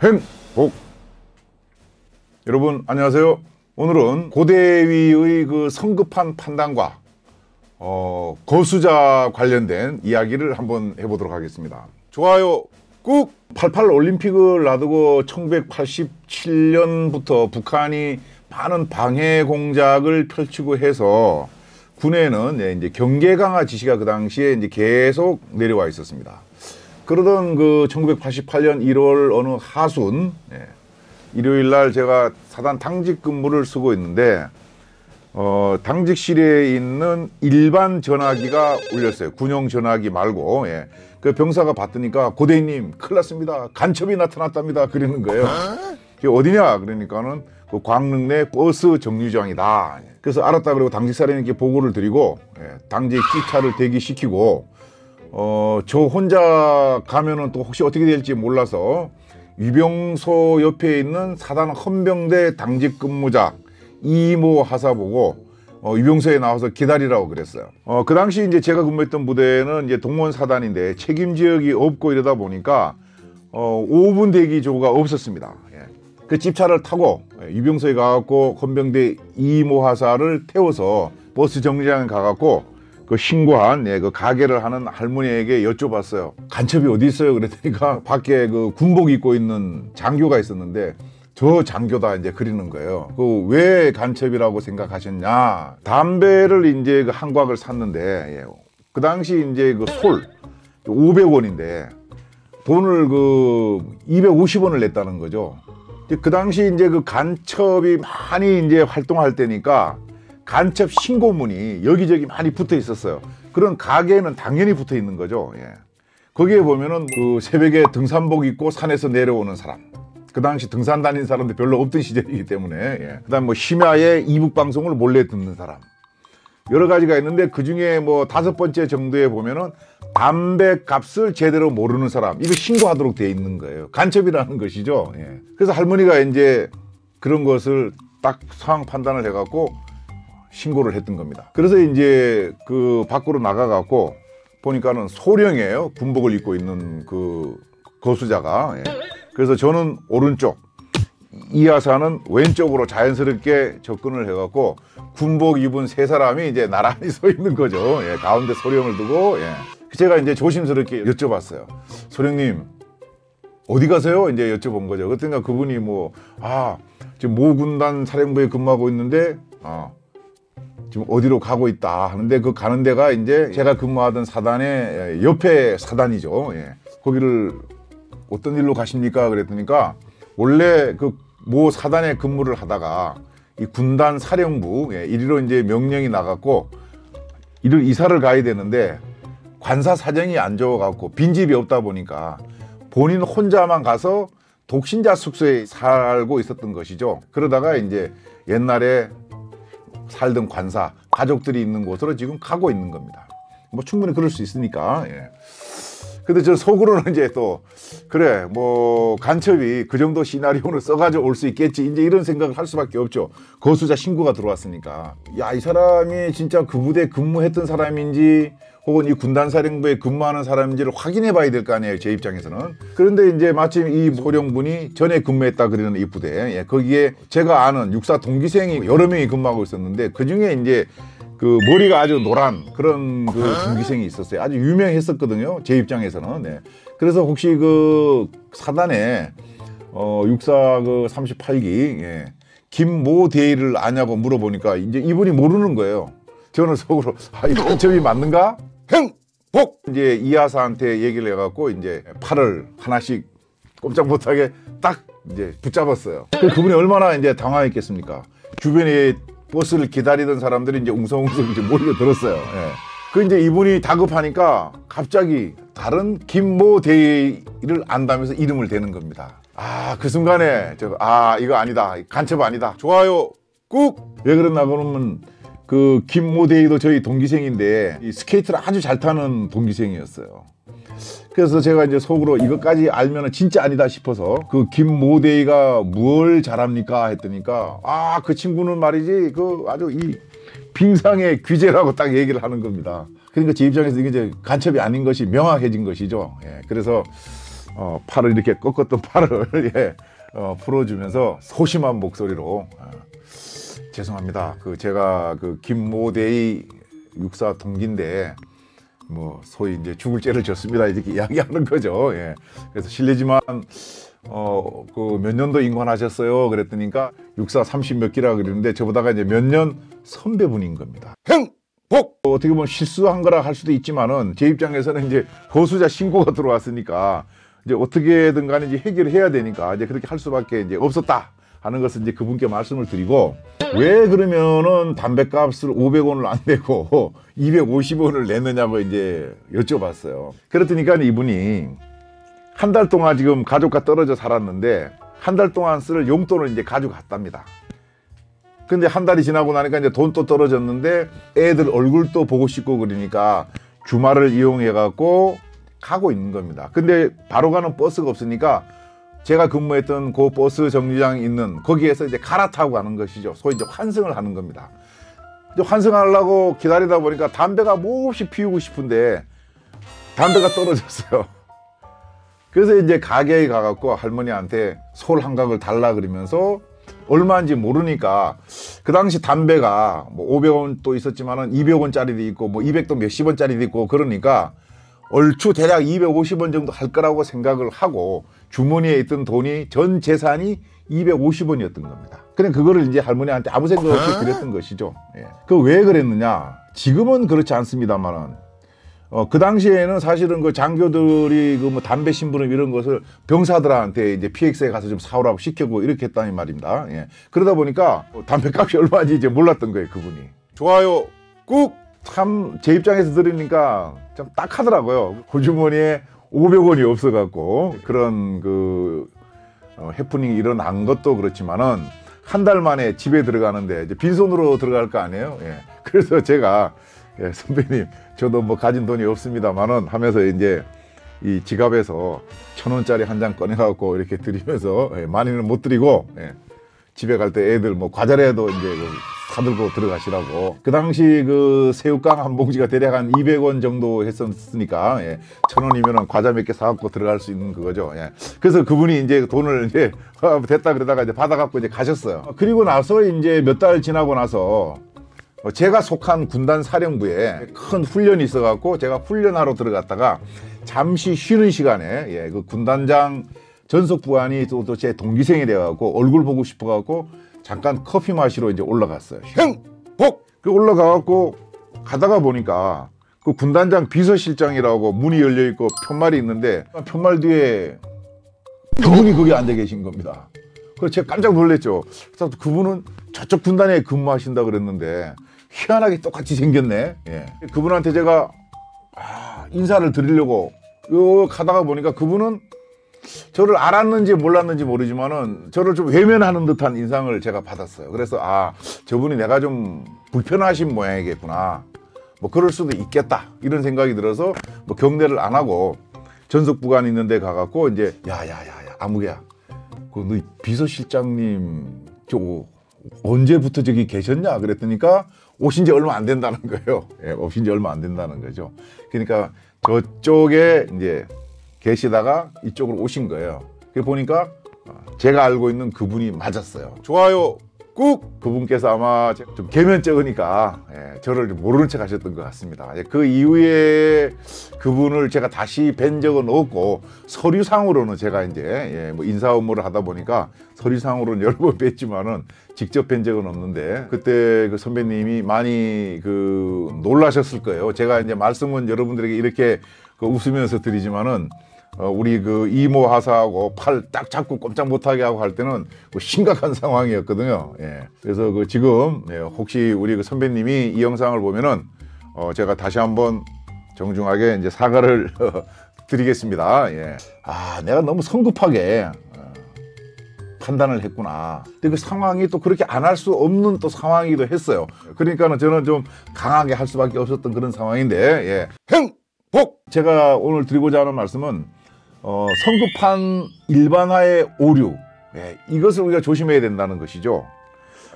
행복. 여러분 안녕하세요. 오늘은 고대위의 그 성급한 판단과 거수자 관련된 이야기를 한번 해보도록 하겠습니다. 좋아요 꾹! 88 올림픽을 놔두고 1987년부터 북한이 많은 방해 공작을 펼치고 해서 군에는 이제 경계 강화 지시가 그 당시에 이제 계속 내려와 있었습니다. 그러던 그 1988년 1월 어느 하순 일요일 날 제가 사단 당직 근무를 쓰고 있는데 당직실에 있는 일반 전화기가 울렸어요. 군용 전화기 말고. 그 병사가 받더니까 고대인님 큰일 났습니다. 간첩이 나타났답니다. 그러는 거예요. 그게 어디냐 그러니까는 그 광릉 내 버스 정류장이다. 그래서 알았다 그러고 당직사령님께 보고를 드리고 당직 기차를 대기시키고 저 혼자 가면은 또 혹시 어떻게 될지 몰라서 위병소 옆에 있는 사단 헌병대 당직 근무자 이모 하사 보고 위병소에 나와서 기다리라고 그랬어요. 그 당시 이제 제가 근무했던 부대는 이제 동원 사단인데 책임 지역이 없고 이러다 보니까 5분 대기조가 없었습니다. 그 집차를 타고 위병소에 가갖고 헌병대 이모 하사를 태워서 버스 정류장에 가갖고 그 신고한 그 가게를 하는 할머니에게 여쭤봤어요. 간첩이 어디 있어요? 그랬더니까 밖에 그 군복 입고 있는 장교가 있었는데 저 장교다 이제 그리는 거예요. 그 왜 간첩이라고 생각하셨냐? 담배를 이제 그 한 곽을 샀는데 그 당시 이제 그 솔 500원인데 돈을 그 250원을 냈다는 거죠. 그 당시 이제 그 간첩이 많이 이제 활동할 때니까 간첩 신고문이 여기저기 많이 붙어 있었어요. 그런 가게에는 당연히 붙어 있는 거죠. 거기에 보면은 그 새벽에 등산복 입고 산에서 내려오는 사람. 그 당시 등산 다니는 사람들 별로 없던 시절이기 때문에 그다음 뭐 심야에 이북 방송을 몰래 듣는 사람. 여러 가지가 있는데 그 중에 뭐 5번째 정도에 보면은 담배 값을 제대로 모르는 사람. 이거 신고하도록 돼 있는 거예요. 간첩이라는 것이죠. 그래서 할머니가 이제 그런 것을 딱 상황 판단을 해갖고 신고를 했던 겁니다. 그래서 이제 그 밖으로 나가갖고 보니까는 소령이에요. 군복을 입고 있는 그 거수자가. 그래서 저는 오른쪽, 이 하사는 왼쪽으로 자연스럽게 접근을 해갖고 군복 입은 세 사람이 이제 나란히 서 있는 거죠. 가운데 소령을 두고. 제가 이제 조심스럽게 여쭤봤어요. 소령님 어디 가세요? 이제 여쭤본 거죠. 그러니까 그분이 지금 모 군단 사령부에 근무하고 있는데 지금 어디로 가고 있다 하는데 그 가는 데가 이제 제가 근무하던 사단의 옆에 사단이죠. 거기를 어떤 일로 가십니까? 그랬더니까 원래 그 모 사단에 근무를 하다가 이 군단 사령부 이리로 이제 명령이 나갔고 이사를 가야 되는데 관사 사정이 안 좋아갖고 빈집이 없다 보니까 본인 혼자만 가서 독신자 숙소에 살고 있었던 것이죠. 그러다가 이제 옛날에 살던 관사 가족들이 있는 곳으로 지금 가고 있는 겁니다. 뭐 충분히 그럴 수 있으니까. 근데 저 속으로는 이제 또 그래 뭐 간첩이 그 정도 시나리오를 써가지고 올 수 있겠지 이제 이런 생각을 할 수밖에 없죠. 거수자 신고가 들어왔으니까 야, 이 사람이 진짜 그 부대에 근무했던 사람인지 혹은 이 군단사령부에 근무하는 사람인지를 확인해 봐야 될 거 아니에요, 제 입장에서는. 그런데 이제 마침 이 소령분이 전에 근무했다 그러는 이 부대, 거기에 제가 아는 육사 동기생이 여러 명이 근무하고 있었는데 그 중에 이제 그 머리가 아주 노란 그런 그 동기생이 있었어요. 아주 유명했었거든요, 제 입장에서는. 그래서 혹시 그 사단에 육사 그 38기 김모 대위를 아냐고 물어보니까 이제 이분이 모르는 거예요. 저는 속으로 이 간첩이 맞는가? 행복! 이제 이하사한테 얘기를 해갖고 이제 팔을 하나씩 꼼짝 못하게 딱 이제 붙잡았어요. 그분이 얼마나 이제 당황했겠습니까? 주변에 버스를 기다리던 사람들이 이제 웅성웅성 이제 몰려들었어요. 그 이제 이분이 다급하니까 갑자기 다른 김모 대위를 안다면서 이름을 대는 겁니다. 그 순간에 이거 아니다. 간첩 아니다. 좋아요 꾹! 왜 그러나 그러면 그 김모 대위도 저희 동기생인데 이 스케이트를 아주 잘 타는 동기생이었어요. 그래서 제가 이제 속으로 이것까지 알면 진짜 아니다 싶어서 그 김모 대위가 뭘 잘합니까 했더니까 그 친구는 말이지 그 아주 이 빙상의 귀재라고 딱 얘기를 하는 겁니다. 그러니까 제 입장에서 이게 이제 간첩이 아닌 것이 명확해진 것이죠. 그래서 팔을 이렇게 꺾었던 팔을 예, 풀어주면서 소심한 목소리로 죄송합니다. 제가 김모대의 육사 동기인데 뭐 소위 이제 죽을 죄를 졌습니다. 이렇게 이야기하는 거죠. 예. 그래서 실례지만 몇 년도 임관하셨어요? 그랬더니까 육사 30 몇 기라 그랬는데 저보다가 이제 몇 년 선배분인 겁니다. 행복! 어떻게 보면 실수한 거라 할 수도 있지만은 제 입장에서는 이제 거수자 신고가 들어왔으니까 이제 어떻게든 간에 이제 해결을 해야 되니까 이제 그렇게 할 수밖에 이제 없었다 하는 것을 이제 그분께 말씀을 드리고, 왜 그러면은 담배값을 500원을 안 내고 250원을 내느냐고 이제 여쭤봤어요. 그랬더니까 이분이 한 달 동안 지금 가족과 떨어져 살았는데 한 달 동안 쓸 용돈을 이제 가져갔답니다. 근데 한 달이 지나고 나니까 이제 돈도 떨어졌는데 애들 얼굴도 보고 싶고 그러니까 주말을 이용해 갖고 가고 있는 겁니다. 근데 바로 가는 버스가 없으니까 제가 근무했던 그 버스 정류장이 있는 거기에서 이제 갈아타고 가는 것이죠. 소위 이제 환승을 하는 겁니다. 이제 환승하려고 기다리다 보니까 담배가 몹시 피우고 싶은데 담배가 떨어졌어요. 그래서 이제 가게에 가갖고 할머니한테 솔 한 각을 달라 그러면서 얼마인지 모르니까 그 당시 담배가 뭐 500원도 있었지만은 200원짜리도 있고 뭐 200도 몇십 원짜리도 있고 그러니까 얼추 대략 250원 정도 할 거라고 생각을 하고 주머니에 있던 돈이 전 재산이 250원이었던 겁니다. 그냥 그거를 이제 할머니한테 아무 생각 없이 드렸던 것이죠. 예. 그 왜 그랬느냐? 지금은 그렇지 않습니다만은 그 당시에는 사실은 그 장교들이 그 뭐 담배 심부름 이런 것을 병사들한테 이제 PX에 가서 좀 사오라고 시키고 이렇게 했다는 말입니다. 예. 그러다 보니까 담배값이 얼마인지 이제 몰랐던 거예요, 그분이. 좋아요, 꾹! 참 제 입장에서 들으니까 좀 딱하더라고요. 고주머니에 500원이 없어갖고 그런 해프닝이 일어난 것도 그렇지만은 한 달 만에 집에 들어가는데 이제 빈손으로 들어갈 거 아니에요. 예. 그래서 제가 선배님 저도 뭐 가진 돈이 없습니다만은 하면서 이제 이 지갑에서 1,000원짜리 한 장 꺼내갖고 이렇게 드리면서 많이는 못 드리고 집에 갈 때 애들 뭐 과자라도 이제 사들고 들어가시라고. 그 당시 새우깡 한 봉지가 대략 한 200원 정도 했었으니까 1,000원이면은 과자 몇 개 사갖고 들어갈 수 있는 그거죠. 그래서 그분이 이제 돈을 이제 됐다 그러다가 이제 받아갖고 이제 가셨어요. 그리고 나서 이제 몇 달 지나고 나서 제가 속한 군단 사령부에 큰 훈련이 있어갖고 제가 훈련하러 들어갔다가 잠시 쉬는 시간에 그 군단장 전속부관이 또 제 동기생이 돼갖고 얼굴 보고 싶어갖고 잠깐 커피 마시러 이제 올라갔어요. 행복! 올라가갖고 가다가 보니까 그 군단장 비서실장이라고 문이 열려있고 편말이 있는데 편말 뒤에 그분이 거기 앉아 계신 겁니다. 그래서 제가 깜짝 놀랐죠. 그래서 그분은 저쪽 군단에 근무하신다 그랬는데 희한하게 똑같이 생겼네. 그분한테 제가 인사를 드리려고 가다가 보니까 그분은 저를 알았는지 몰랐는지 모르지만은 저를 좀 외면하는 듯한 인상을 제가 받았어요. 그래서 저분이 내가 좀 불편하신 모양이겠구나, 뭐 그럴 수도 있겠다 이런 생각이 들어서 뭐 경례를 안 하고 전속부관 있는 데 가갖고 이제 야야야야 아무개야 너 비서실장님 언제부터 저기 계셨냐 그랬더니까 오신 지 얼마 안 된다는 거예요. 오신 지 얼마 안 된다는 거죠. 그러니까 저쪽에 이제 계시다가 이쪽으로 오신 거예요. 그래 보니까 제가 알고 있는 그분이 맞았어요. 좋아요, 꾹! 그분께서 아마 좀 개면적으니까 저를 모르는 척 하셨던 것 같습니다. 그 이후에 그분을 제가 다시 뵌 적은 없고 서류상으로는 제가 이제 뭐 인사 업무를 하다 보니까 서류상으로는 여러 번 뵀지만은 직접 뵌 적은 없는데 그때 그 선배님이 많이 놀라셨을 거예요. 제가 이제 말씀은 여러분들에게 이렇게 웃으면서 드리지만은 우리 이모 하사하고 팔 딱 잡고 꼼짝 못하게 하고 할 때는 심각한 상황이었거든요. 그래서 지금 혹시 우리 선배님이 이 영상을 보면은 제가 다시 한번 정중하게 이제 사과를 드리겠습니다. 내가 너무 성급하게 판단을 했구나. 근데 그 상황이 또 그렇게 안 할 수 없는 또 상황이기도 했어요. 그러니까는 저는 좀 강하게 할 수밖에 없었던 그런 상황인데 행복! 제가 오늘 드리고자 하는 말씀은 성급한 일반화의 오류, 이것을 우리가 조심해야 된다는 것이죠.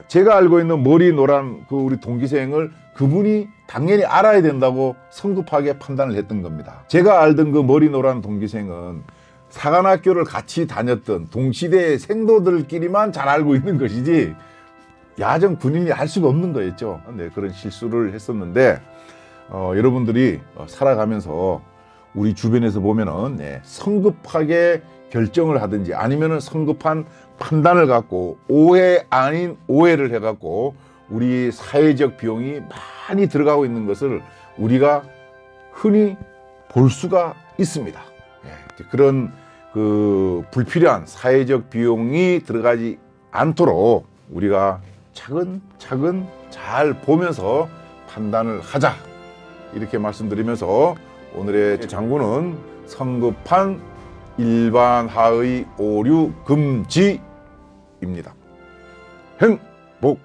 제가 알고 있는 머리 노란 우리 동기생을 그분이 당연히 알아야 된다고 성급하게 판단을 했던 겁니다. 제가 알던 그 머리 노란 동기생은 사관학교를 같이 다녔던 동시대 생도들끼리만 잘 알고 있는 것이지 야전 군인이 할 수가 없는 거였죠. 네, 그런 실수를 했었는데 여러분들이 살아가면서 우리 주변에서 보면은 성급하게 결정을 하든지 아니면은 성급한 판단을 갖고 오해 아닌 오해를 해갖고 우리 사회적 비용이 많이 들어가고 있는 것을 우리가 흔히 볼 수가 있습니다. 그런 그 불필요한 사회적 비용이 들어가지 않도록 우리가 차근차근 잘 보면서 판단을 하자, 이렇게 말씀드리면서 오늘의 장구는 성급한 일반하의 오류 금지입니다. 행복!